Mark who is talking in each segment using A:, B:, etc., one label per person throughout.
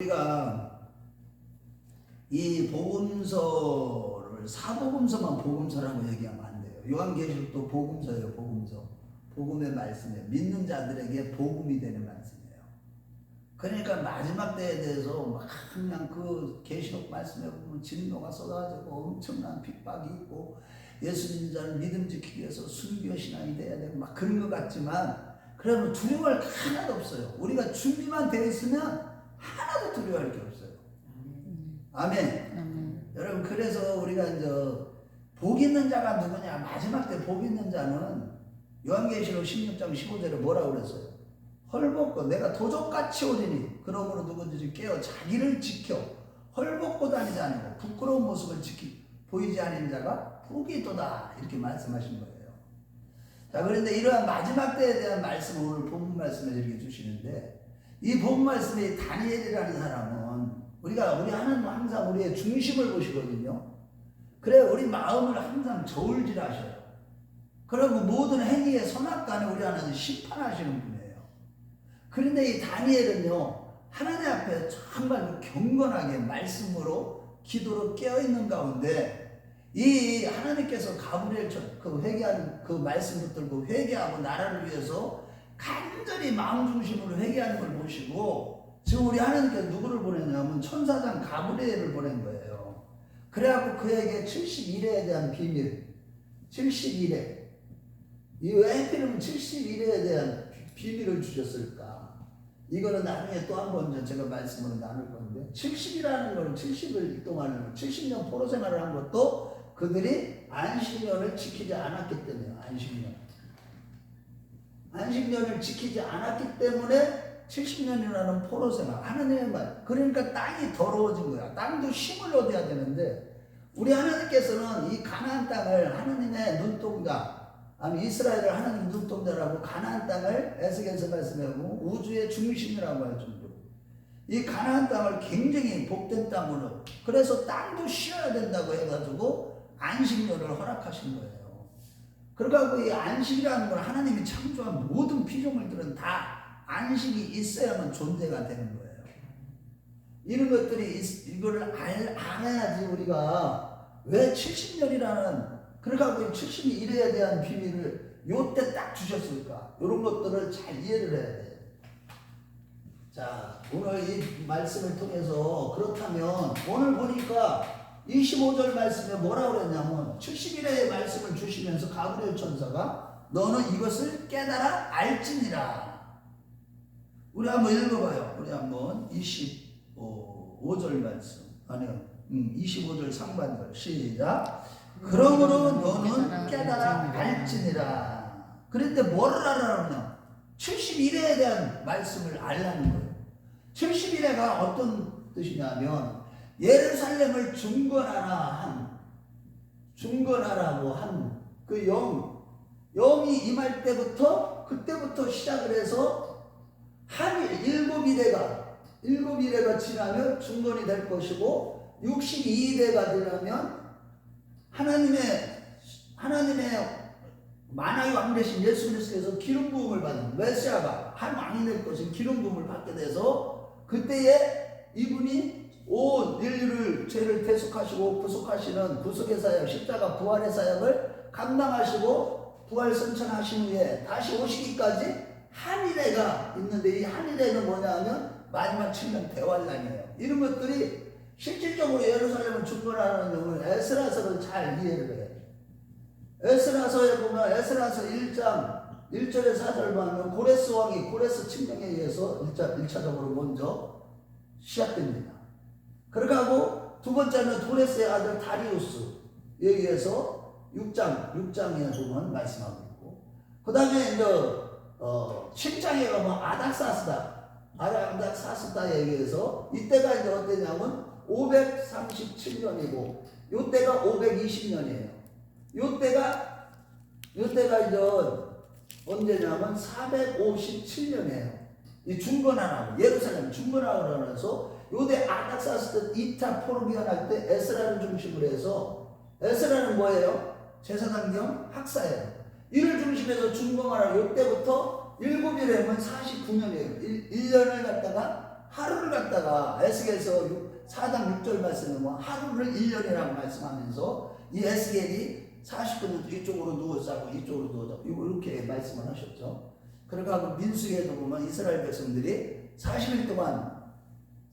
A: 우리가 이 복음서를 사복음서만 복음서라고 얘기하면 안 돼요. 요한계시록도 복음서예요. 복음서. 복음의 말씀이에요. 믿는 자들에게 복음이 되는 말씀이에요. 그러니까 마지막 때에 대해서 막 그냥 그 계시록 말씀에 보면 진노가 쏟아지고 엄청난 핍박이 있고 예수 믿는 자를 믿음 지키기 위해서 순교신앙이 돼야 되고 막 그런 것 같지만 그러면 두려워할 게 하나도 없어요. 우리가 준비만 되어 있으면 하나도 두려워할 게 없어요. 아멘. 여러분, 그래서 우리가 이제 복 있는 자가 누구냐? 마지막 때 복 있는 자는 요한계시록 16장 15절에 뭐라고 그랬어요? 헐벗고 내가 도적같이 오리니 그러므로 누구든지 깨어 자기를 지켜 헐벗고 다니지 않고 부끄러운 모습을 보이지 않는 자가 복이 있도다, 이렇게 말씀하신 거예요. 자, 그런데 이러한 마지막 때에 대한 말씀을 오늘 본문 말씀에 이렇게 주시는데, 이 본 말씀에 다니엘이라는 사람은 우리 하나님 항상 우리의 중심을 보시거든요. 그래 우리 마음을 항상 저울질하셔요. 그리고 모든 행위의 선악간에 우리 하나님 심판하시는 분이에요. 그런데 이 다니엘은요, 하나님 앞에 정말 경건하게 말씀으로 기도로 깨어있는 가운데 이 하나님께서 가브리엘 그 회개하는 그 말씀 붙들고 회개하고 나라를 위해서 간절히 마음 중심으로 회개하는 걸 보시고 지금 우리 하나님께서 누구를 보냈냐면 천사장 가브리엘을 보낸 거예요. 그래갖고 그에게 71회에 대한 비밀, 71회, 이 왜 하필이면 71회에 대한 비밀을 주셨을까? 이거는 나중에 또 한 번 제가 말씀으로 나눌 건데, 70이라는 건 70을 동안 70년 포로 생활을 한 것도 그들이 안식년을 지키지 않았기 때문에요. 안식년을 지키지 않았기 때문에 70년이라는 포로 생활, 하나님의 말. 그러니까 땅이 더러워진 거야. 땅도 힘을 얻어야 되는데 우리 하나님께서는 이 가나안 땅을 하나님의 눈동자, 아니 이스라엘을 하나님 눈동자라고 가나안 땅을 에스겔서 말씀하고 우주의 중심이라고 할 정도로 이 가나안 땅을 굉장히 복된 땅으로, 그래서 땅도 쉬어야 된다고 해가지고 안식년을 허락하신 거예요. 그러니까 이 안식이라는 건 하나님이 창조한 모든 피조물들은 다 안식이 있어야만 존재가 되는 거예요. 이런 것들이 이거를 알아야지 우리가 왜 70년이라는, 그러니까 71회에 대한 비밀을 요때 딱 주셨을까? 이런 것들을 잘 이해를 해야 돼요. 자, 오늘 이 말씀을 통해서 그렇다면 오늘 보니까 25절 말씀에 뭐라고 그랬냐면 71회의 말씀을 주시면서 가브리엘 천사가 너는 이것을 깨달아 알지니라. 우리 한번 읽어봐요. 우리 한번 25절 말씀. 아니요. 25절 상반절 시작. 그러므로 너는 깨달아 알지니라. 그런데 뭘 알아라냐? 71회에 대한 말씀을 알라는 거예요. 71회가 어떤 뜻이냐면 예루살렘을 중건하라고 한 그 영이 임할 때부터, 그때부터 시작을 해서 일곱 이래가 지나면 중건이 될 것이고 62이래가 되려면 하나님의 만왕의 왕 되신 예수 그리스도께서 기름 부음을 받는 메시아가 한 왕이 될 것인 기름 부음을 받게 돼서 그때에 이분이 온 인류를 죄를 대속하시고 구속하시는 구속의 사역, 십자가 부활의 사역을 감당하시고 부활 선천하신 후에 다시 오시기까지 한 일회가 있는데, 이 한 일회는 뭐냐 하면 마지막 7년 대환란이에요. 이런 것들이 실질적으로 예루살렘을 중건하는 경우는 에스라서를 잘 이해를 해요. 에스라서에 보면 에스라서 1장 1절에 4절 보면 고레스 왕이 고레스 칙령에 의해서 1차적으로 먼저 시작됩니다. 그러고 두 번째는 고레스의 아들 다리우스에 의해서 6장에 보면 말씀하고 있고, 그 다음에 이제 7장에 가면 아닥사스다에 의해서 이때가 이제 어땠냐면 537년이고 요때가 520년이에요. 요때가 이제 언제냐면 457년이에요. 이 중건하라고, 예루살렘 중건하라고 해서 요때 아닥사스 때 2차 포로기한 할 때 에스라를 중심으로 해서, 에스라는 뭐예요? 제사장 겸 학사예요. 이를 중심해서 중건하라. 요때부터 7일이면 49년이에요. 1년을 갖다가 하루를 갖다가 에스겔서 4장 6절 말씀에 뭐 하루를 1년이라고 말씀하면서 이 에스겔이 40분 이쪽으로 누워자고 이쪽으로 누워자고 이렇게 말씀을 하셨죠. 그러니까 민수기에도 보면 이스라엘 백성들이 40일 동안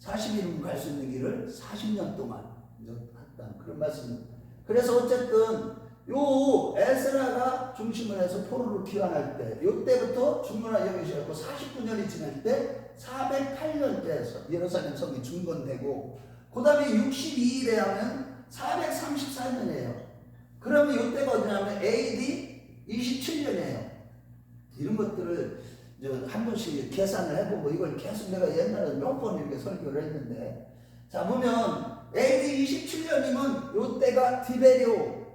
A: 40일은 갈 수 있는 길을 40년 동안 했다는 그런 말씀입니다. 그래서 어쨌든 요 에스라가 중심을 해서 포로를 귀환할 때 요때부터 중건한 영이 시작하고 49년이 지날 때 408년대에서 예루살렘 성이 중건되고 그 다음에 62일에 하면 434년이에요. 그러면 요때가 어디냐면 AD 27년이에요. 이런 것들을 한 번씩 계산을 해보고 이걸 계속 내가 옛날에 몇 번 이렇게 설교를 했는데 자 보면 AD 27년이면 요때가 디베리오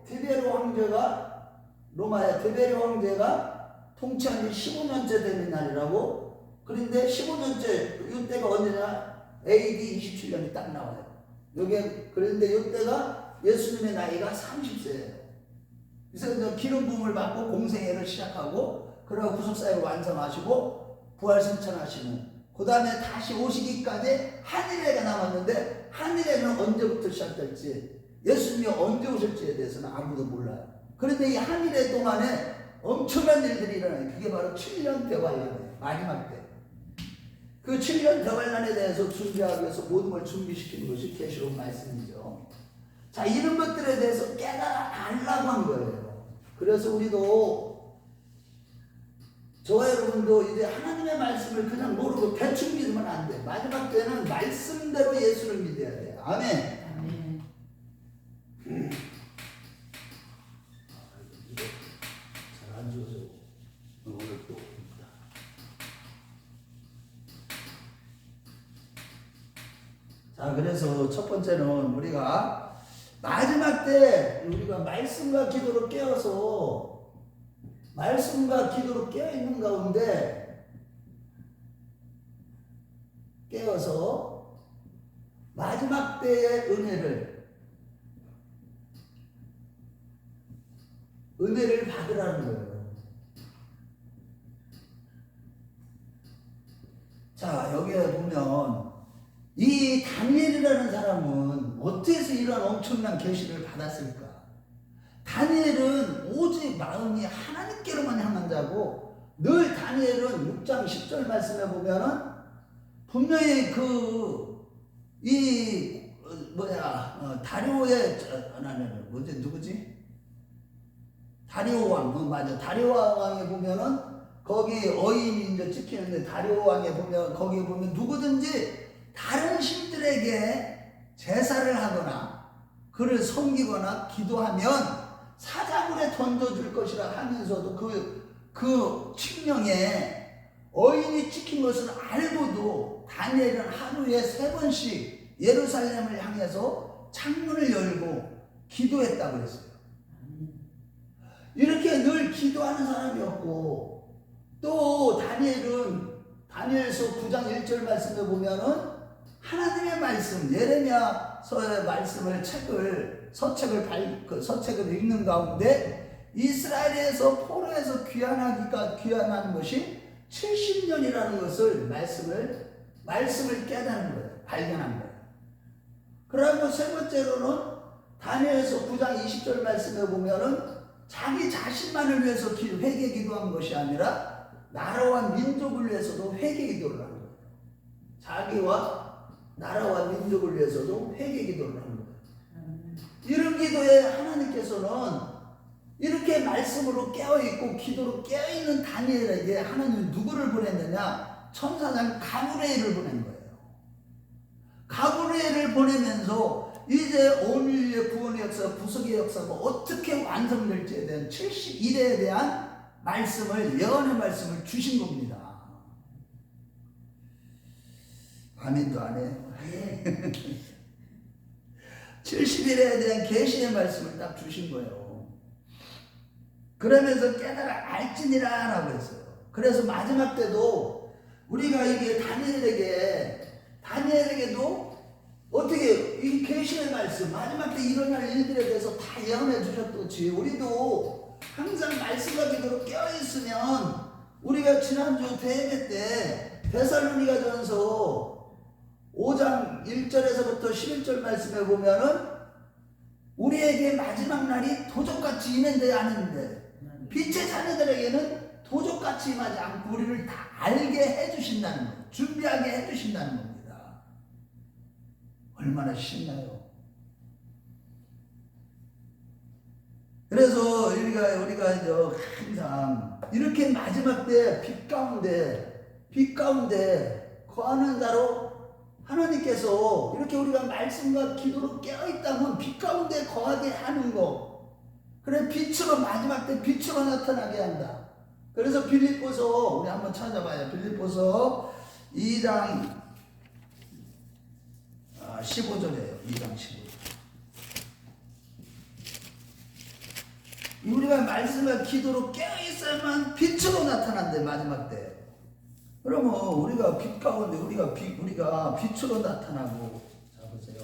A: 황제가 로마의 디베리오 황제가 통치한 지 15년째 되는 날이라고. 그런데 15년째 요때가 언제냐 AD 27년이 딱 나와요. 요게 그런데 요때가 예수님의 나이가 30세예요. 그래서 기름 부음을 받고 공생애를 시작하고 그러고 구속사역을 완성하시고 부활승천하시는 그 다음에 다시 오시기까지 한일회가 남았는데 한일회는 언제부터 시작될지 예수님이 언제 오실지에 대해서는 아무도 몰라요. 그런데 이 한일회 동안에 엄청난 일들이 일어나요. 그게 바로 7년 대환란이에요. 마지막 때. 그 7년 대환란에 대해서 준비하기 위해서 모든 걸 준비시키는 것이 계시록 말씀이죠. 자, 이런 것들에 대해서 깨달아 알라고 한 거예요. 그래서 우리도 저와 여러분도 이제 하나님의 말씀을 그냥 모르고 대충 믿으면 안 돼. 마지막 때는 말씀대로 예수를 믿어야 돼. 아멘. 잘 안 주어서 오늘 또 자, 그래서 첫 번째는 우리가 마지막 때 우리가 말씀과 기도로 깨어서 말씀과 기도로 깨어있는 가운데 깨어서 마지막 때의 은혜를 받으라는 거예요. 자, 여기에 보면 이 다니엘이라는 사람은 어떻게 해서 이런 엄청난 계시를 받았을까? 다니엘은 오직 마음이 하나님께로만 향한 자고 늘 다니엘은 6장 10절 말씀에 보면은 분명히 다리오의 누구지? 다리오 왕, 맞아. 다리오 왕에 보면은 거기 어인이 이제 찍히는데 다리오 왕에 보면 거기 보면 누구든지 다른 신들에게 제사를 하거나 그를 섬기거나 기도하면 사자굴에 던져줄 것이라 하면서도 그 칙령에 어인이 찍힌 것을 알고도 다니엘은 하루에 3번씩 예루살렘을 향해서 창문을 열고 기도했다고 했어요. 이렇게 늘 기도하는 사람이었고 또 다니엘은 다니엘서 9장 1절 말씀에 보면은 하나님의 말씀 예레미야서의 말씀을 서책을 읽는 가운데 이스라엘에서 포로에서 귀환한 것이 70년이라는 것을 말씀을 깨닫는 거예요. 발견한 거예요. 그리고 세 번째로는 다니엘서 9장 20절 말씀에 보면은 자기 자신만을 위해서 회개 기도한 것이 아니라 나라와 민족을 위해서도 회개 기도를 하는 거예요. 자기와 나라와 민족을 위해서도 회개 기도를 하는 거예요. 이런 기도에 하나님께서는 이렇게 말씀으로 깨어있고 기도로 깨어있는 다니엘에게 하나님은 누구를 보냈느냐? 천사장 가브리엘을 보낸 거예요. 가브리엘을 보내면서 이제 오늘의 구원의 역사, 구속의 역사가 어떻게 완성될지에 대한 71회에 대한 예언의 말씀을 주신 겁니다. 아멘도 안 해요. 70일에 대한 계시의 말씀을 딱 주신 거예요. 그러면서 깨달아 알지니라 라고 했어요. 그래서 마지막 때도 우리가 이게 다니엘에게도 어떻게 이 계시의 말씀 마지막 때 일어날 일들에 대해서 다 예언해 주셨듯이 우리도 항상 말씀과 기도로 깨어있으면 우리가 지난주 대회 때 데살로니가전서 5장 1절에서부터 11절 말씀에 보면은 우리에게 마지막 날이 도적같이 임한데 아닌데 빛의 자녀들에게는 도적같이 임하지 않고 우리를 다 알게 해주신다는 거예요. 준비하게 해주신다는 겁니다. 얼마나 신나요. 그래서 우리가 이제 항상 이렇게 마지막 때 빛 가운데 거하는 자로 하나님께서 이렇게 우리가 말씀과 기도로 깨어있다면 빛 가운데 거하게 하는 거. 그래 빛으로 마지막 때 빛으로 나타나게 한다. 그래서 빌립보서 우리 한번 찾아봐요. 빌립보서 2장 15절이에요. 2장 15절. 우리가 말씀과 기도로 깨어있어야만 빛으로 나타난대 마지막 때. 그러면 우리가 빛 가운데 우리가 빛으로 나타나고. 자 보세요.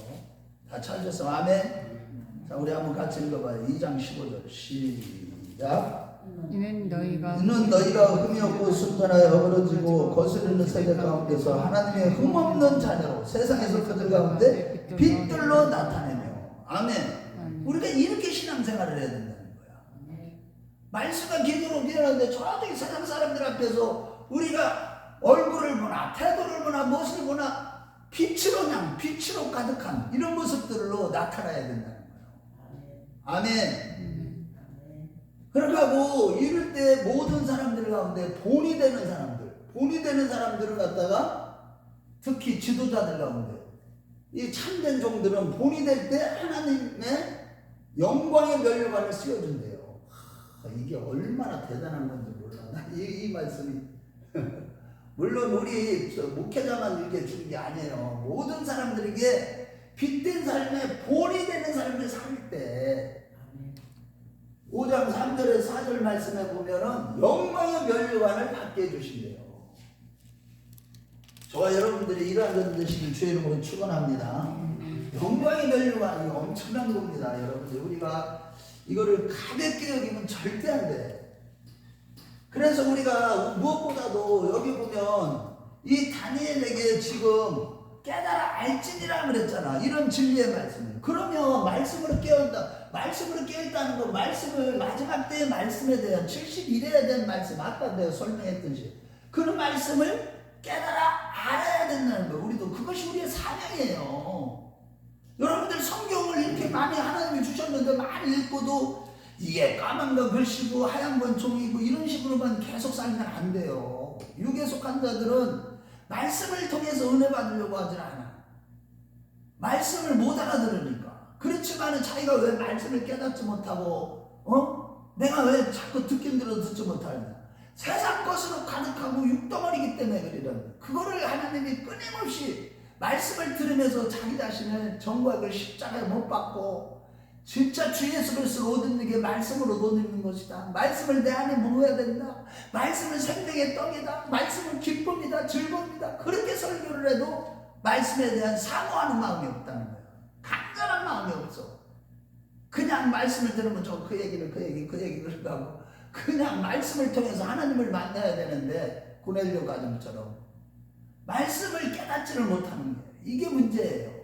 A: 다 찾으셨어? 아멘. 자 우리 한번 같이 읽어봐요. 2장 15절 시작.
B: 이는 너희가
A: 흠이 없고 순전하여 어그러지고 거스르는 세대 가운데서 하나님의 흠없는 자녀로 세상에서 그들 가운데 빛들로 나타내며. 아멘. 우리가 이렇게 신앙생활을 해야 된다는 거야. 말씀과 기도로 미안한데 저한테 세상 사람들 앞에서 우리가 얼굴을 보나 태도를 보나 무엇을 보나 빛으로 가득한 이런 모습들로 나타나야 된다는 거예요. 아멘. 그러고 이럴 때 모든 사람들 가운데 본이 되는 사람들을 갖다가 특히 지도자들 가운데 이 참된 종들은 본이 될 때 하나님의 영광의 면류관을 씌워준대요. 이게 얼마나 대단한 건지 몰라. 이 말씀이 물론 우리 목회자만 이렇게 주는 게 아니에요. 모든 사람들에게 빛된 삶에 본이 되는 삶을 살 때 5장 3절에 4절 말씀에 보면은 영광의 면류관을 받게 해주신대요. 저와 여러분들이 이러한 전 되시길 주의 이름으로 축원합니다. 영광의 면류관이 엄청난 겁니다. 여러분들 우리가 이거를 가볍게 여기면 절대 안 돼. 그래서 우리가 무엇보다도 여기 보면 이 다니엘에게 지금 깨달아 알지니라 그랬잖아. 이런 진리의 말씀을. 그러면 말씀으로 깨어난다. 말씀으로 깨어있다는 건 말씀을 마지막 때의 말씀에 대한 70일에 대한 말씀 아까 내가 설명했듯이 그런 말씀을 깨달아 알아야 된다는 거. 우리도 그것이 우리의 사명이에요. 여러분들 성경을 이렇게 많이 하나님이 주셨는데 많이 읽고도 이게 까만 건 글씨고 하얀 건 종이고 이런 식으로만 계속 살면 안 돼요. 육에 속한 자들은 말씀을 통해서 은혜 받으려고 하질 않아. 말씀을 못 알아들으니까. 그렇지만은 자기가 왜 말씀을 깨닫지 못하고 내가 왜 자꾸 듣긴 들어 듣지 못하냐. 세상 것으로 가득하고 육덩어리기 때문에 그러는 거야. 그거를 하나님이 끊임없이 말씀을 들으면서 자기 자신을 정과를 십자가에 못 박고 진짜 주 예수 그리스도를 얻는 게 말씀으로 돈 있는 것이다. 말씀을 내 안에 모아야 된다. 말씀은 생명의 떡이다. 말씀은 기쁨이다. 즐거움이다. 그렇게 설교를 해도 말씀에 대한 사모하는 마음이 없다는 거야. 간절한 마음이 없어. 그냥 말씀을 들으면 그 얘기를 하고 그냥 말씀을 통해서 하나님을 만나야 되는데 고넬료 가정처럼 말씀을 깨닫지를 못하는 거예요. 이게 문제예요.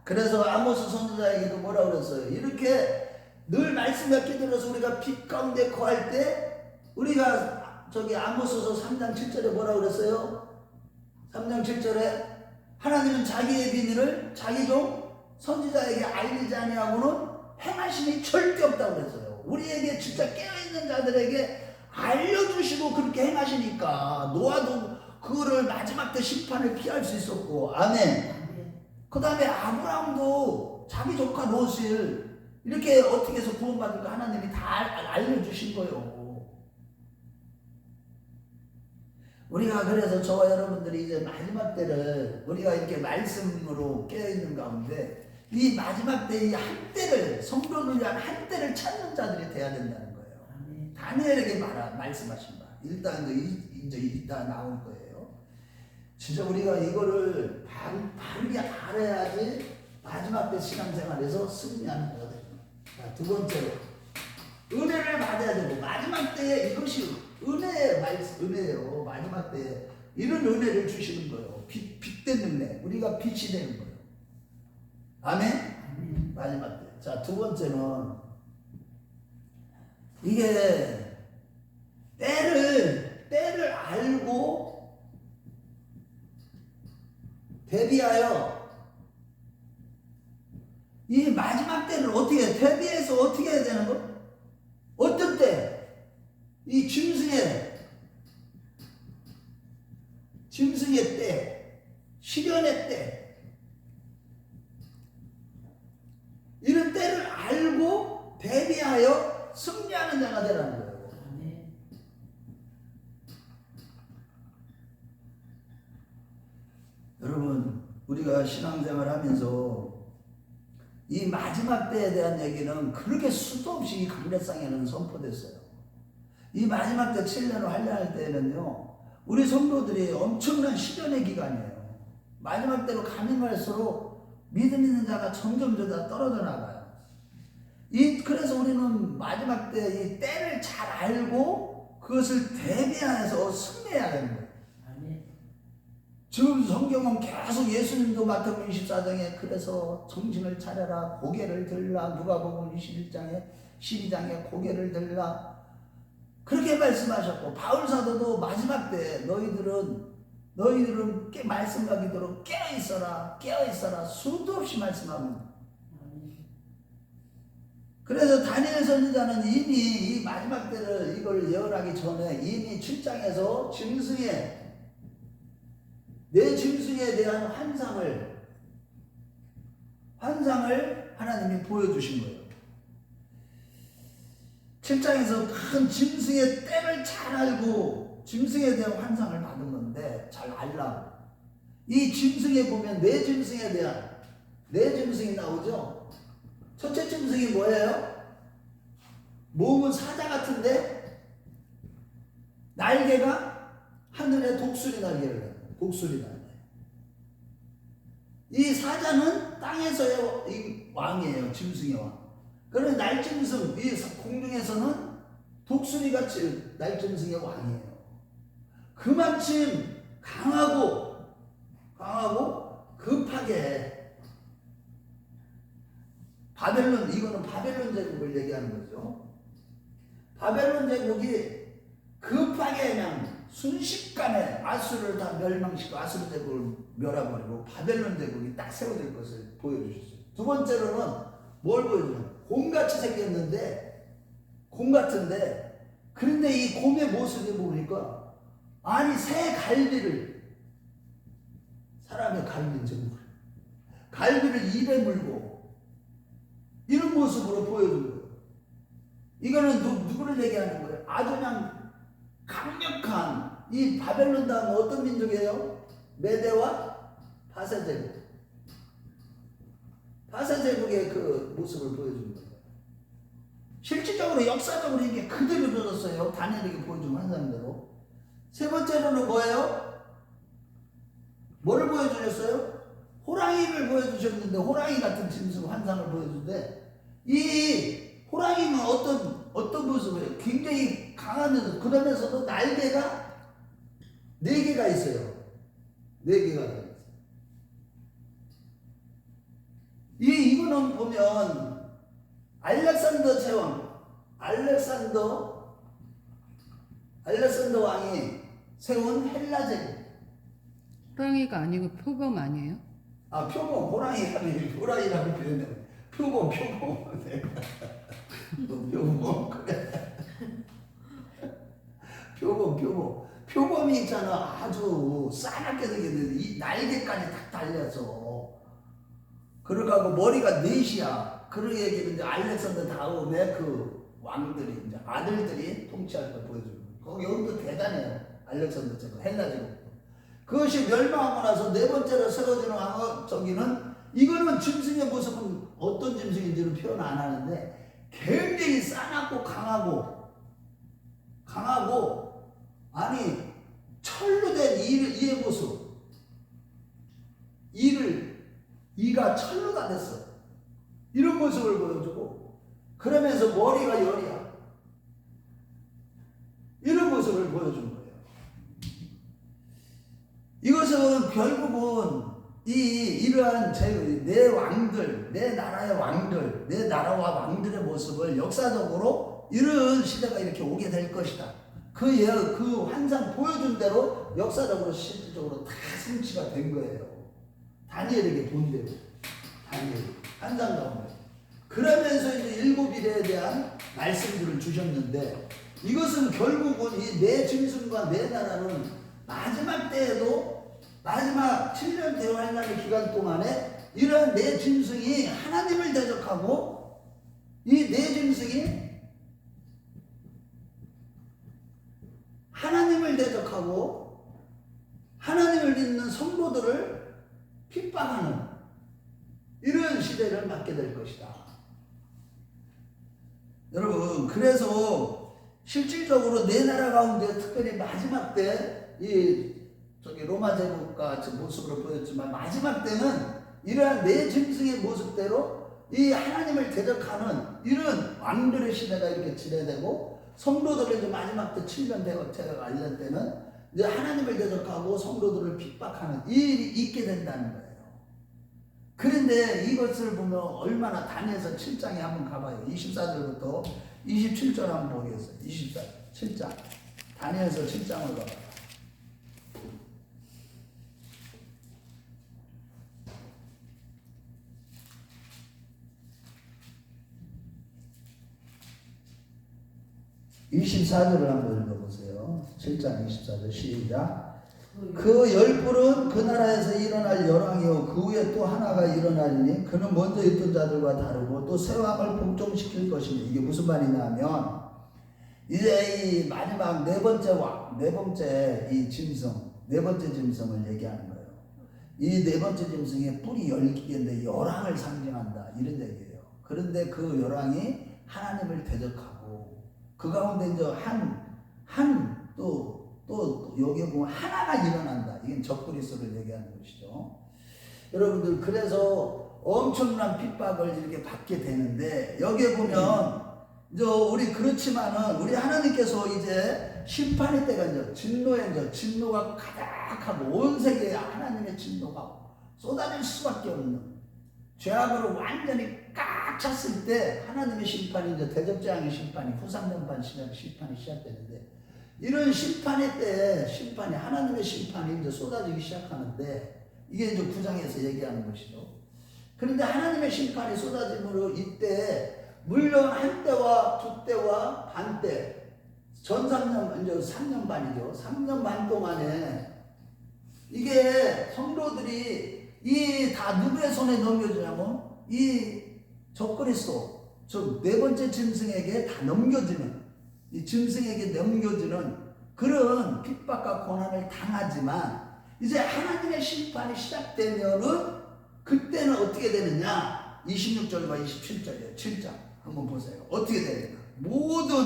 A: 그래서 아모스 선지자에게도 뭐라고 그랬어요? 이렇게 늘 말씀을 기도해서 우리가 빛 가운데 거할 때 우리가 저기 아모스서 3장 7절에 뭐라고 그랬어요? 3장 7절에 하나님은 자기의 비밀을 자기 종 선지자에게 알리지 아니하고는 행하심이 절대 없다고 그랬어요. 우리에게 진짜 깨어있는 자들에게 알려주시고 그렇게 행하시니까 노아도 그거를 마지막 때 심판을 피할 수 있었고. 아멘. 그 다음에 아브라함도 자기 조카 롯을 이렇게 어떻게 해서 구원받을까 하나님이 다 알려주신 거예요. 우리가 그래서 저와 여러분들이 이제 마지막 때를 우리가 이렇게 말씀으로 깨어있는 가운데 이 마지막 때 이 한때를 성도를 위한 한때를 찾는 자들이 돼야 된다는 거예요. 다니엘에게 말씀하신 바 일단 이제 이따 나올 거예요. 진짜 우리가 이거를 바르게 알아야지 마지막 때 신앙생활에서 승리하는 거거든요. 자, 두 번째로 은혜를 받아야 되고 마지막 때에 이것이 은혜의 말씀, 은혜예요. 마지막 때 이런 은혜를 주시는 거예요. 빛된 은혜. 우리가 빛이 되는 거예요. 아멘? 마지막 때. 자, 두 번째는 이게 때를 알고 대비하여 이 마지막 때를 어떻게 대비해서 어떻게 해야 되는 거? 어떤 때? 이 짐승의 때, 시련의 때, 이런 때를 알고 대비하여 승리하는 자가 되라는 거예요. 여러분, 우리가 신앙생활 하면서 이 마지막 때에 대한 얘기는 그렇게 수도 없이 이 강대상에는 선포됐어요. 이 마지막 때 7년을 환란할 때에는요, 우리 성도들이 엄청난 시련의 기간이에요. 마지막 때로 가면 갈수록 믿음 있는 자가 점점 더 떨어져 나가요. 그래서 우리는 마지막 때 이 때를 잘 알고 그것을 대비하여서 승리해야 되는 거예요. 지금 성경은 계속 예수님도 마태복음 24장에 그래서 정신을 차려라, 고개를 들라, 누가복음 21장에 12장에 고개를 들라, 그렇게 말씀하셨고, 바울 사도도 마지막 때 너희들은 말씀과 기도로 깨어있어라 수도 없이 말씀합니다. 그래서 다니엘 선지자는 이미 이 마지막 때를 이걸 예언하기 전에 이미 7장에서 내 짐승에 대한 환상을 하나님이 보여주신 거예요. 7장에서 큰 짐승의 때를 잘 알고 짐승에 대한 환상을 받은 건데, 잘 알라고. 이 짐승에 보면 네 짐승이 나오죠. 첫째 짐승이 뭐예요? 몸은 사자 같은데 날개가 하늘의 독수리 날개를 해요. 독수리 날개. 이 사자는 땅에서의 이 왕이에요. 짐승의 왕. 그러면 날짐승, 이 공중에서는 독수리같이 날짐승의 왕이에요. 그만큼 강하고 급하게 이거는 바벨론 제국을 얘기하는 거죠. 바벨론 제국이 급하게 그냥 순식간에 아수르를 다 멸망시키고 아수르 제국을 멸해버리고 바벨론 제국이 딱 세워질 것을 보여주셨어요. 두 번째로는 뭘 보여주냐면 곰같이 생겼는데, 곰 같은데, 그런데 이 곰의 모습을 보니까, 아니, 새 갈비를, 사람의 갈비인 갈비를 입에 물고, 이런 모습으로 보여준 거예요. 이거는 누구를 얘기하는 거예요? 아주 그냥 강력한, 이 바벨론 다음에 어떤 민족이에요? 메대와 바세 제국. 바세 제국의 그 모습을 보여준 거예요. 실질적으로 역사적으로 이게 그대로 이루어졌어요. 다니엘에게 보여준 환상대로. 세 번째로는 뭐예요? 뭐를 보여주셨어요? 호랑이를 보여주셨는데, 호랑이 같은 짐승 환상을 보여주는데, 이 호랑이는 어떤 모습이에요? 굉장히 강하면서, 그러면서도 날개가 4개가 있어요. 4개가 있어요. 이거는 보면 알렉산더 왕이 세운 헬라 제국.
B: 호랑이가 아니고 표범 아니에요?
A: 아, 표범, 호랑이라고 표현해. 표범. 네. 표범, 그래. 표범이 있잖아. 아주 싸납게 생겼는데 이 날개까지 딱 달려서, 그러고 머리가 4이야. 그런 얘기는 이제 알렉산더 다음에 그 왕들이, 이제 아들들이 통치할 걸 보여주고, 거기 여기도 대단해요. 알렉산더 제국, 헬라 제국. 그것이 멸망하고 나서 4번째로 세워지는 저기는, 이거는 짐승의 모습은 어떤 짐승인지는 표현 안 하는데, 굉장히 싸납고 강하고, 아니, 철로 된 이의 모습. 이가 철로 다 됐어. 이런 모습을 보여주고, 그러면서 머리가 10이야. 이런 모습을 모습을 보여준 거예요. 이것은 결국은 이러한 내 왕들, 내 나라의 왕들, 내 나라와 왕들의 모습을 역사적으로 이런 시대가 이렇게 오게 될 것이다. 그 환상 보여준 대로 역사적으로 실질적으로 다 성취가 된 거예요. 다니엘에게 본 대로. 다니엘 환상 가운데. 그러면서 이제 일곱 일에 대한 말씀들을 주셨는데 이것은 결국은 이 내 짐승과 내 나라는 마지막 때에도 마지막 7년 대환란의 기간 동안에 이러한 내 짐승이 하나님을 대적하고 이 내 짐승이 하나님을 대적하고 하나님을 믿는 성도들을 핍박하는 이런 시대를 맞게 될 것이다. 여러분, 그래서 실질적으로 내 나라 가운데 특별히 마지막 때 저기 로마 제국과 모습으로 보였지만 마지막 때는 이러한 내 짐승의 모습대로 이 하나님을 대적하는 이런 왕들의 시대가 이렇게 지내되고 성도들을 이제 마지막 때 7년 대제가 관련 때는 이제 하나님을 대적하고 성도들을 핍박하는 이 일이 있게 된다는 거예요. 그런데 이것을 보면 얼마나 다니엘서 7장에 한번 가봐요. 24절부터 27절 한번 보겠어요. 7장 다니엘서 7장을 가봐요. (24절을) 한번 읽어보세요. 7장 24절 시작. 그 열불은 그 나라에서 일어날 열왕이요 그 후에 또 하나가 일어나리니 그는 먼저 있던 자들과 다르고 또 새 왕을 복종시킬 것이니 이게 무슨 말이냐면 이제 이 마지막 네 번째 왕, 네 번째 이 짐승, 네 번째 짐승을 얘기하는 거예요. 이 네 번째 짐승의 뿔이 10개인데 열왕을 상징한다 이런 얘기예요. 그런데 그 열왕이 하나님을 대적하고 그 가운데 이제 또 여기 보면 하나가 일어난다. 이게 적그리스도를 얘기하는 것이죠. 여러분들 그래서 엄청난 핍박을 이렇게 받게 되는데 여기에 보면 이제 우리 그렇지만은 우리 하나님께서 이제 심판의 때가 이제 진노가 가득하고 온 세계에 하나님의 진노가 쏟아질 수밖에 없는 죄악으로 완전히 꽉 찼을 때 하나님의 심판이 이제 대적재앙의 심판이 후삼년반 심판이 시작되는데 이런 심판의 때에 하나님의 심판이 이제 쏟아지기 시작하는데 이게 이제 9장에서 얘기하는 것이죠. 그런데 하나님의 심판이 쏟아짐으로 이때 물론 한 때와 두 때와 반 때 전 3년 이제 3년 반이죠. 3년 반 동안에 이게 성도들이 이 다 누구의 손에 넘겨주냐면 이 적그리스도 즉 네 번째 짐승에게 다 넘겨지는 이 짐승에게 넘겨주는 그런 핍박과 고난을 당하지만 이제 하나님의 심판이 시작되면은 그때는 어떻게 되느냐 26절과 27절이에요. 7장 한번 보세요. 어떻게 되느냐 모든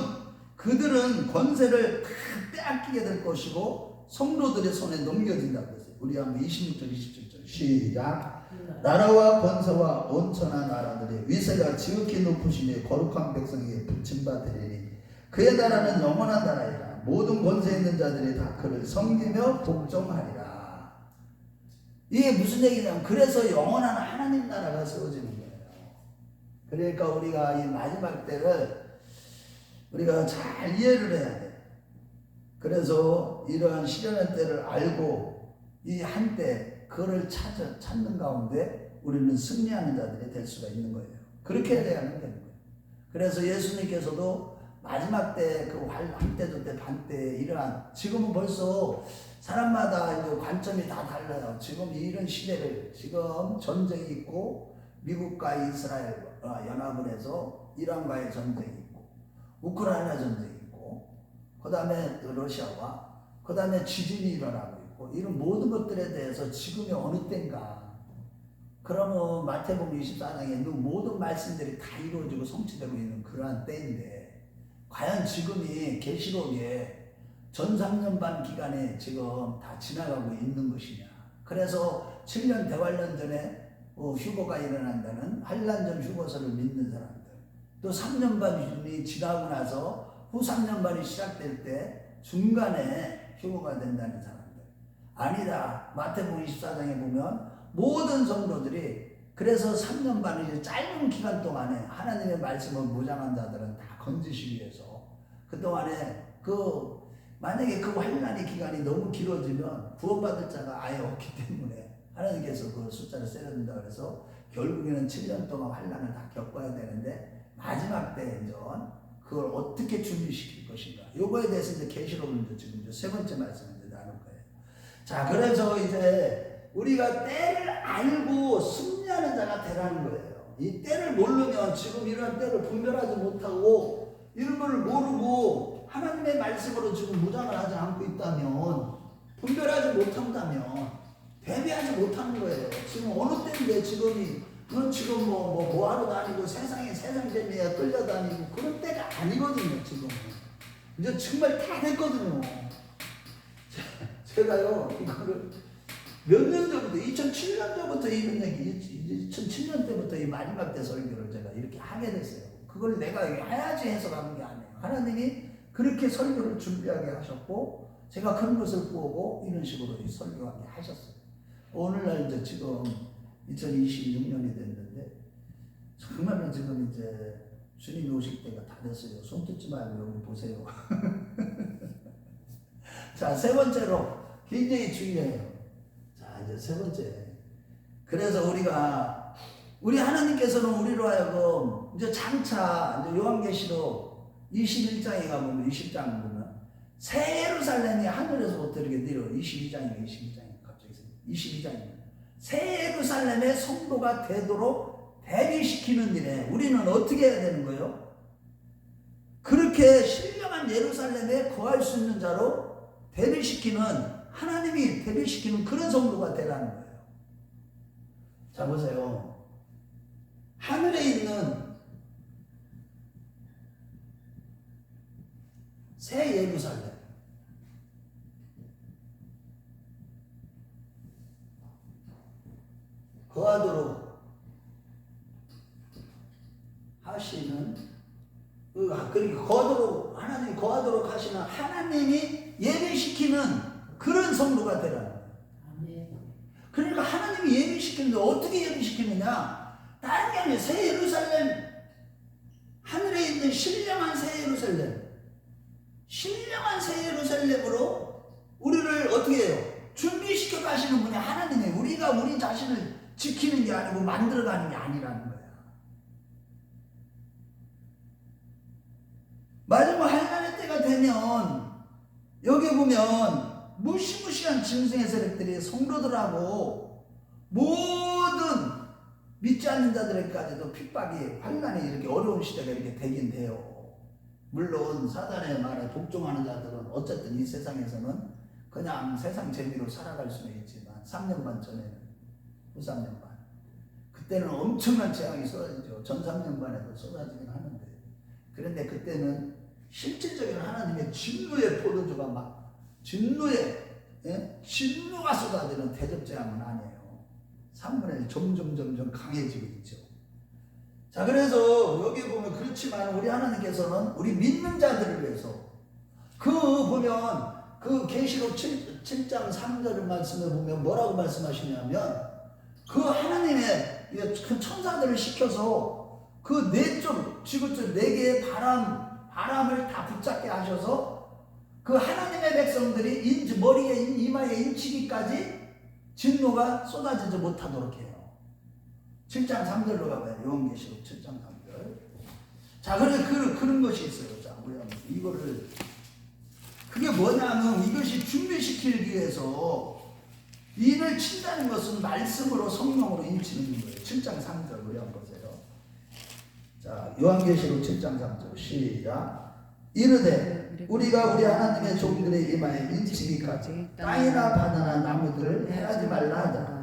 A: 그들은 권세를 다 빼앗기게 될 것이고 성도들의 손에 넘겨진다고 했어요. 우리 한번 26절 27절 시작. 나라와 권세와 온천한 나라들의 위세가 지극히 높으시니 거룩한 백성에게 붙임받으리니 그의 나라는 영원한 나라이라. 모든 권세 있는 자들이 다 그를 섬기며 복종하리라. 이게 무슨 얘기냐면 그래서 영원한 하나님 나라가 세워지는 거예요. 그러니까 우리가 이 마지막 때를 우리가 잘 이해를 해야 돼. 그래서 이러한 시련의 때를 알고 이 한때 그를 찾는 가운데 우리는 승리하는 자들이 될 수가 있는 거예요. 그렇게 해야 하는 되는 거예요. 그래서 예수님께서도 마지막 때 그 한때 저때 반때 이러한 지금은 벌써 사람마다 이제 관점이 다 달라요. 지금 이런 시대를 지금 전쟁이 있고 미국과 이스라엘 연합을 해서 이란과의 전쟁이 있고 우크라이나 전쟁이 있고 그 다음에 러시아와 그 다음에 지진이 일어나고 있고 이런 모든 것들에 대해서 지금이 어느 때인가 그러면 마태복음 24장에 모든 말씀들이 다 이루어지고 성취되고 있는 그러한 때인데 과연 지금이 계시록에 전 3년 반 기간에 지금 다 지나가고 있는 것이냐. 그래서 7년 대환란 전에 휴거가 일어난다는 환란전 휴거서를 믿는 사람들 또 3년 반이 지나고 나서 후 3년 반이 시작될 때 중간에 휴거가 된다는 사람들. 아니다. 마태복음 24장에 보면 모든 성도들이 그래서 3년 반을 이제 짧은 기간 동안에 하나님의 말씀을 무장한 자들은 다 건지시기 위해서 그동안에 만약에 그 환난의 기간이 너무 길어지면 구원받을 자가 아예 없기 때문에 하나님께서 그 숫자를 세려준다 그래서 결국에는 7년 동안 환난을 다 겪어야 되는데 마지막 때에 이제 그걸 어떻게 준비시킬 것인가. 요거에 대해서 이제 계시록을 지금 이제 세 번째 말씀을 이제 나눌 거예요. 자, 그래서 이제 우리가 때를 알고 승리하는 자가 되라는 거예요. 이 때를 모르면 지금 이런 때를 분별하지 못하고 이런 거를 모르고 하나님의 말씀으로 지금 무장을 하지 않고 있다면 분별하지 못한다면 대비하지 못하는 거예요. 지금 어느 때인데 넌 지금 뭐 하러 다니고 세상 재미에 끌려다니고 그런 때가 아니거든요. 지금 이제 정말 다 됐거든요. 제가요 이거를 몇 년 전부터 2007년도부터 이런 얘기 2007년 때부터 이 마지막 때 설교를 제가 이렇게 하게 됐어요. 그걸 내가 해야지 해서 가는 게 아니에요. 하나님이 그렇게 설교를 준비하게 하셨고 제가 그런 것을 보고 이런 식으로 설교하게 하셨어요. 오늘날 이제 지금 2026년이 됐는데 정말로 지금 이제 주님이 오실 때가 다 됐어요. 손 뜯지 말고 여기 보세요. 자, 세 번째로 굉장히 중요해요. 자, 이제 세 번째. 그래서 우리 하나님께서는 우리로 하여금 이제 장차 이제 요한계시록 21장에 가보면 20장 보면 새 예루살렘이 하늘에서부터 이렇게 내려 22장입니다. 갑자기 22장입니다. 새 예루살렘의 성도가 되도록 대비시키는 일에 우리는 어떻게 해야 되는 거예요? 그렇게 신령한 예루살렘에 거할 수 있는 자로 하나님이 대비시키는 그런 성도가 되라는 거예요. 자, 보세요. 하늘에 있는 새 예루살렘. 거하도록 하시는, 그러니까 하나님이 거하도록 하시는 하나님이 예배시키는 그런 성도가 되라는 거예요. 그러니까 하나님이 예배시키는데 어떻게 예배시키느냐? 다른 게 아니에요. 새 예루살렘, 하늘에 있는 신령한 새 예루살렘, 신령한 새 예루살렘으로 우리를 어떻게 해요? 준비시켜 가시는 분이 하나님이에요. 우리가 우리 자신을 지키는 게 아니고 만들어가는 게 아니라는 거야. 마지막 환난의 때가 되면 여기 보면 무시무시한 짐승의 세력들이 성도들하고 모든 믿지 않는 자들에게까지도 핍박이 환난이 이렇게 어려운 시대가 이렇게 되긴 돼요. 물론 사단의 말에 복종하는 자들은 어쨌든 이 세상에서는 그냥 세상 재미로 살아갈 수는 있지만 3년 반 전에는 후 3년 반 그때는 엄청난 재앙이 쏟아지죠. 전 3년 반에도 쏟아지긴 하는데 그런데 그때는 실질적인 하나님의 진노의 포도주가 막 진노가 쏟아지는 대접재앙은 아니에요. 3분의 1 점점 강해지고 있죠. 자, 그래서 여기 보면 그렇지만 우리 하나님께서는 우리 믿는 자들을 위해서 보면 계시록 7장 3절 말씀을 보면 뭐라고 말씀하시냐면 그 하나님의 그 천사들을 시켜서 그 지구촌 네 개의 바람을 다 붙잡게 하셔서 그 하나님의 백성들이 머리에 이마에 인치기까지 진노가 쏟아지지 못하도록 해요. 7장 3절로 가봐요. 요한계시록 7장 3절. 자, 그런 것이 있어요. 자, 우리 이거를 그게 뭐냐면 이것이 준비시키기 위해서 인을 친다는 것은 말씀으로 성령으로 인치는 거예요. 7장 3절 우리 한번 보세요. 자, 요한계시록 7장 3절 시작. 이르되 우리가 우리 하나님의 종들의 이마에 인치기까지 땅이나 바다나 나무들을 해하지 말라 하자.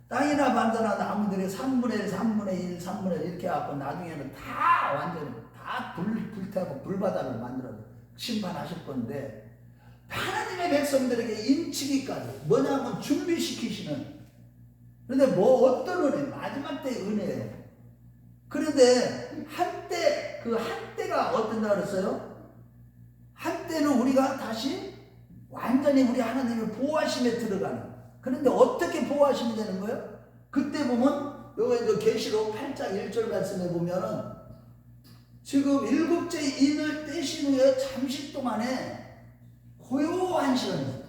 A: 땅이나 바다나 나무들이 3분의 1, 3분의 1, 3분의 1 이렇게 해갖고 나중에는 다 완전히 다 불태우고 불바다를 만들어 심판하실 건데 하나님의 백성들에게 인치기까지 뭐냐면 준비시키시는. 그런데 어떤 은혜? 마지막 때의 은혜예요. 그런데 한때가 어떤다 그랬어요? 한때는 우리가 다시 완전히 우리 하나님의 보호하심에 들어가는. 그런데 어떻게 보호하심이 되는 거예요? 그때 보면 여기 계시록 8장 1절 말씀에 보면은 지금 일곱째 인을 떼신 후에 잠시 동안에 고요한 시간이에요.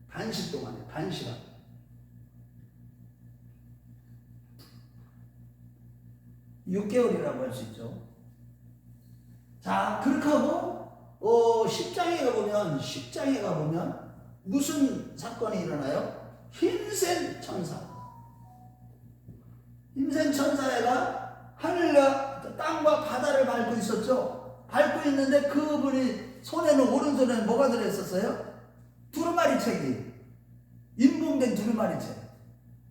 A: 반시 동안에 반시간. 6개월이라고 할 수 있죠. 자, 그렇게 하고 10장에 가보면 무슨 사건이 일어나요? 흰센 천사가 하늘과 땅과 바다를 밟고 있었죠. 밟고 있는데 그분이 오른손에는 뭐가 들어있었어요? 두루마리책이, 인봉된 두루마리책.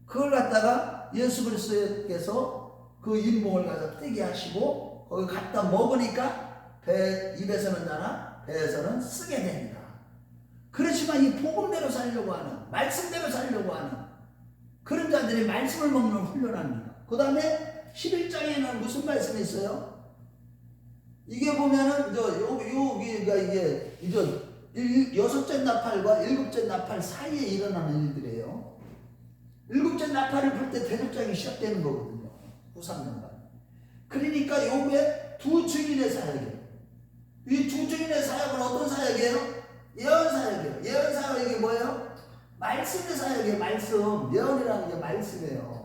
A: 그걸 갖다가 예수 그리스도께서 그 인봉을 가서 떼게 하시고 거기 갖다 먹으니까 입에서는 나나 배에서는 쓰게 됩니다. 그렇지만 이 복음대로 살려고 하는, 말씀대로 살려고 하는 그런 자들이 말씀을 먹는 훈련합니다. 그 다음에 11장에는 무슨 말씀이 있어요? 이게 보면은 여기가 이게 여섯째 나팔과 일곱째 나팔 사이에 일어나는 일들이에요. 일곱째 나팔을 불 때 대적장이 시작되는 거거든요. 93년간. 그러니까 요게 두 증인의 사역이에요. 이 두 증인의 사역은 어떤 사역이에요? 예언 사역이에요. 예언 사역이 뭐예요? 말씀의 사역이에요. 말씀. 예언이라는 게 말씀이에요.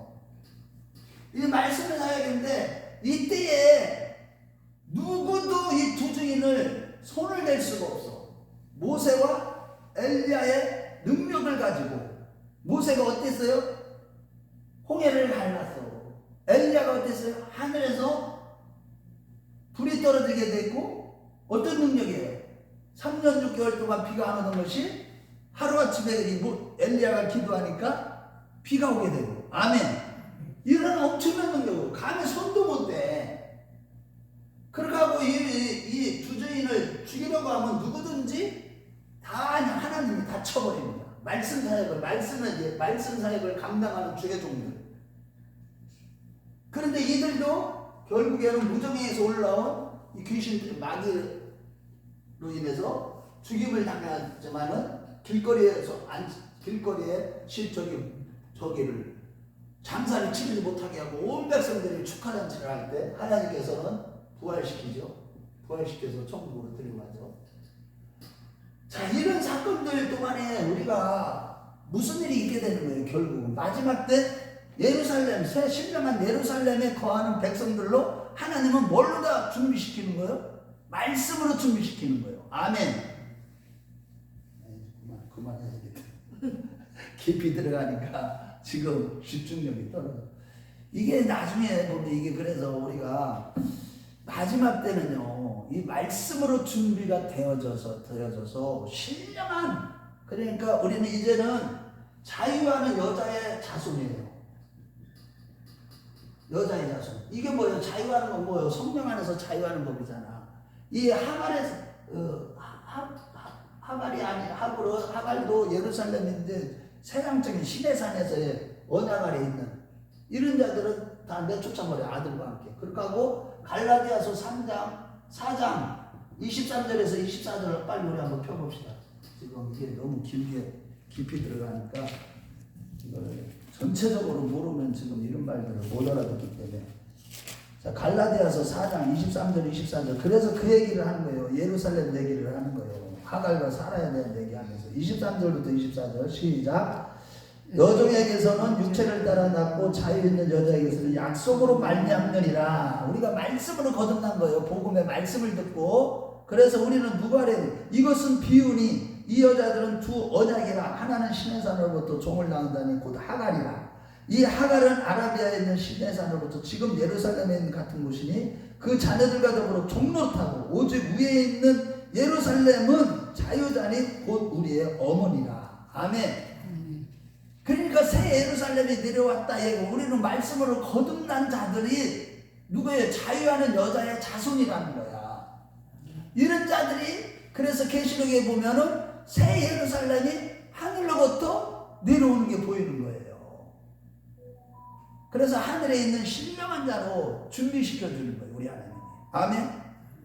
A: 이 말씀의 사역인데 이때에 누구도 이 두 증인을 손을 댈 수가 없어. 모세와 엘리야의 능력을 가지고 모세가 어땠어요? 홍해를 갈랐어. 엘리야가 어땠어요? 하늘에서 불이 떨어지게 됐고 어떤 능력이에요? 3년 6개월 동안 비가 안 오던 것이 하루아침에 엘리야가 기도하니까 비가 오게 되고. 아멘. 이런 엄청난 능력으로 감히 손도 못 대. 그렇게 하고 이 두 주인을 죽이려고 하면 누구든지 다 하나님이 다 쳐버립니다. 말씀 사역을 감당하는 주의 종들. 그런데 이들도 결국에는 무정에서 올라온 이 귀신들의 마귀로 인해서 죽임을 당하지만은 길거리에 저기를 장사를 치르지 못하게 하고 온 백성들이 축하잔치를 할 때 하나님께서는 부활시켜서 천국으로 데려가죠. 자, 이런 사건들 동안에 우리가 무슨 일이 있게 되는 거예요? 결국 마지막 때 예루살렘, 새 신령한 예루살렘에 거하는 백성들로 하나님은 뭘로 다 준비시키는 거예요? 말씀으로 준비시키는 거예요. 아멘. 그만해야 되겠다. 깊이 들어가니까 지금 집중력이 떨어져. 이게 나중에 보면 이게 그래서 우리가 마지막 때는요, 이 말씀으로 준비가 되어져서 신령한, 그러니까 우리는 이제는 자유하는 여자의 자손이에요. 여자의 자손. 이게 뭐예요? 자유하는 건 뭐예요? 성령 안에서 자유하는 법이잖아. 이 하갈이 아닌 하갈도 예루살렘인데 세상적인 시내산에서의 언약 아래 있는 이런 자들은 다 내쫓아버려. 아들과 함께. 그렇게 하고 갈라디아서 4장 23절에서 24절을 빨리 우리 한번 펴봅시다. 지금 이게 너무 깊이 들어가니까 이걸 전체적으로 모르면 지금 이런 말들을 못 알아듣기 때문에. 자, 갈라디아서 4장 23절 24절. 그래서 그 얘기를 하는 거예요. 예루살렘 얘기를 하는 거예요. 하갈과 살아야 되는 얘기하면서 23절부터 24절 시작. 여종에게서는 육체를 따라 낳고 자유 있는 여자에게서는 약속으로 말미암느니라. 우리가 말씀으로 거듭난 거예요. 복음의 말씀을 듣고. 그래서 우리는 누구 아래? 이것은 비유니 이 여자들은 두 언약이라. 하나는 시내산으로부터 종을 낳는다니 곧 하갈이라. 이 하갈은 아라비아에 있는 시내산으로부터 지금 예루살렘에 있는 같은 곳이니 그 자녀들과 더불어 종노릇하고 오직 위에 있는 예루살렘은 자유자니 곧 우리의 어머니라. 아멘. 그러니까 새 예루살렘이 내려왔다. 우리는 말씀으로 거듭난 자들이 누구예요? 자유하는 여자의 자손이라는 거야. 이런 자들이 그래서 계시록에 보면은 새 예루살렘이 하늘로부터 내려오는 게 보이는 거예요. 그래서 하늘에 있는 신령한 자로 준비시켜 주는 거예요. 우리 하나님이. 아멘.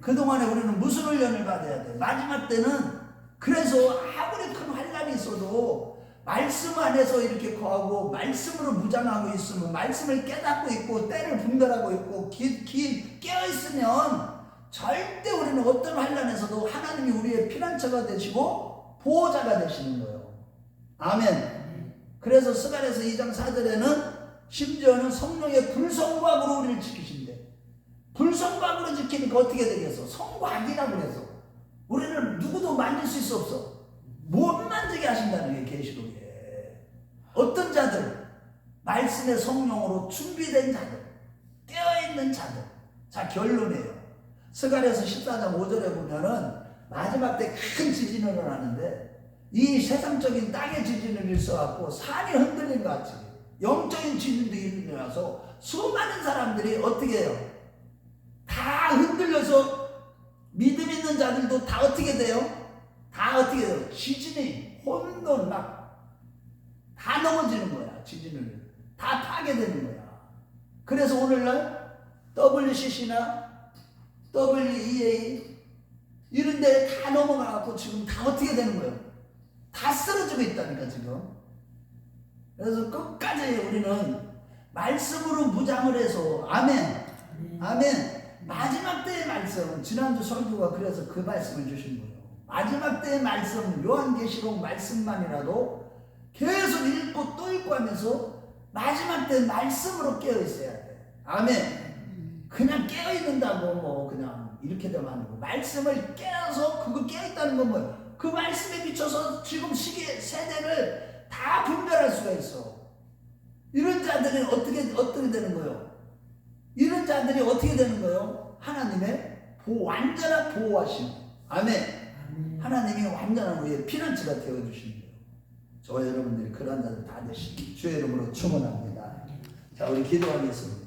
A: 그동안에 우리는 무슨 훈련을 받아야 돼? 마지막 때는 그래서 아무리 큰 환란이 있어도 말씀 안에서 이렇게 거하고 말씀으로 무장하고 있으면 말씀을 깨닫고 있고 때를 분별하고 있고 깨어있으면 절대 우리는 어떤 환란에서도 하나님이 우리의 피난처가 되시고 보호자가 되시는 거예요. 아멘. 그래서 스가랴서 2장 4절에는 심지어는 성령의 불성곽으로 우리를 지키신대. 불성곽으로 지키니까 어떻게 되겠어? 성곽이라고 그래서 우리는 누구도 만질 수 없어. 못 만지게 하신다는 게 계시록이에요. 어떤 자들? 말씀의 성령으로 준비된 자들, 깨어있는 자들. 자, 결론이에요. 스가랴서 14장 5절에 보면은 마지막 때 큰 지진을 일어나는데 이 세상적인 땅의 지진을 일어나고 산이 흔들린 것 같이 영적인 지진도 일어나서 수많은 사람들이 어떻게 해요? 다 흔들려서 믿음 있는 자들도 다 어떻게 돼요? 다 어떻게 돼요? 지진이 혼돈 막 다 넘어지는 거야. 지진을 다 파괴되는 거야. 그래서 오늘날 WCC나 WEA 이런 데 다 넘어가고 지금 다 어떻게 되는 거예요? 다 쓰러지고 있다니까 지금. 그래서 끝까지 우리는 말씀으로 무장을 해서 아멘 아멘. 마지막 때의 말씀, 지난주 설교가 그래서 그 말씀을 주신 거예요. 마지막 때의 말씀, 요한계시록 말씀만이라도 계속 읽고 또 읽고 하면서 마지막 때 말씀으로 깨어 있어야 돼. 아멘. 그냥 깨어 있는다고 뭐 그냥 이렇게 되면 안 되고 말씀을 깨어서 그거 깨어 있다는 건 뭐예요? 그 말씀에 비춰서 지금 시기 세대를 다 분별할 수가 있어. 이런 자들은 어떻게 되는 거예요? 이런 자들이 어떻게 되는 거예요? 하나님의 완전한 보호하심. 아멘. 하나님이 완전한 우리의 피난처가 되어주시는 거예요. 저와 여러분들이 그런 자들 다 되시기 주의 이름으로 축원합니다. 자, 우리 기도하겠습니다.